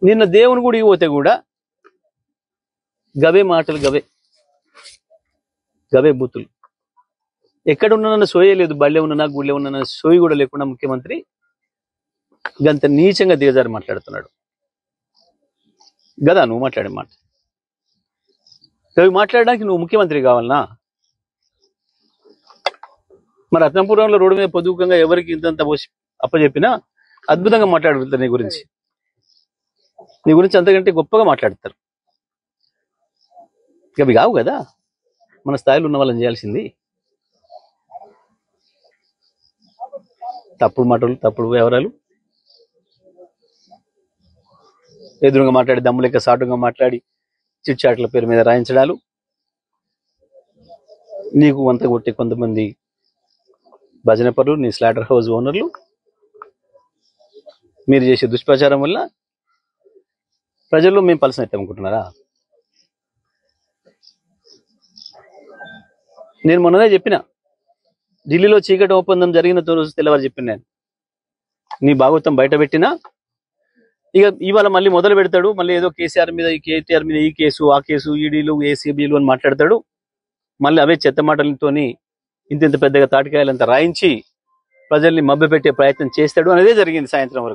నిన్న దేవుని గుడికి పోతే కూడా గవే మాటలు, గవే బూతులు. ఎక్కడ ఉన్నానన్న సోయే లేదు, బళ్ళే ఉన్నా గుళ్ళే ఉన్నా సోయి కూడా లేకుండా ముఖ్యమంత్రి గంత నీచంగా దిగజారి మాట్లాడుతున్నాడు గదా. నువ్వు మాట్లాడే మాట అవి మాట్లాడడానికి నువ్వు ముఖ్యమంత్రి కావాలనా? మరి రత్నపురంలో రోడ్డు మీద పొదుపుకంగా ఎవరికి ఇంతంత పోసి అప్పచెప్పినా అద్భుతంగా మాట్లాడుతారు నీ గురించి అంతకంటే గొప్పగా మాట్లాడతారు. అవి కావు కదా మన స్థాయిలో ఉన్న వాళ్ళని చేయాల్సింది. తప్పుడు మాటలు, తప్పుడు వ్యవహారాలు, ఎదురుగా మాట్లాడి దమ్ము లెక్క సాటుగా మాట్లాడి చిట్చాట్ల పేరు మీద రాయించడాలు, నీకు వంత కొట్టే కొంతమంది భజన పరులు, నీ స్లాటర్ హౌస్ ఓనర్లు, మీరు చేసే దుష్ప్రచారం వల్ల ప్రజల్లో మేము పలసం ఎత్తామనుకుంటున్నారా? నేను మొన్ననే చెప్పిన, ఢిల్లీలో చీకటి ఒప్పందం జరిగిన రోజు తెల్లవారు చెప్పిన నేను, నీ భాగవతం బయట పెట్టినా ఇక ఇవాళ మళ్ళీ మొదలు పెడతాడు. మళ్ళీ ఏదో కేసీఆర్ మీద, కేటీఆర్ మీద ఈ కేసు, ఆ కేసు, ఈడీలు, ఏసీబీలు అని మాట్లాడతాడు. మళ్ళీ అవే చెత్త మాటలతోని ఇంత పెద్దగా తాటికాయలంతా రాయించి ప్రజల్ని మభ్యపెట్టే ప్రయత్నం చేస్తాడు. అనేదే జరిగింది సాయంత్రం వరకు.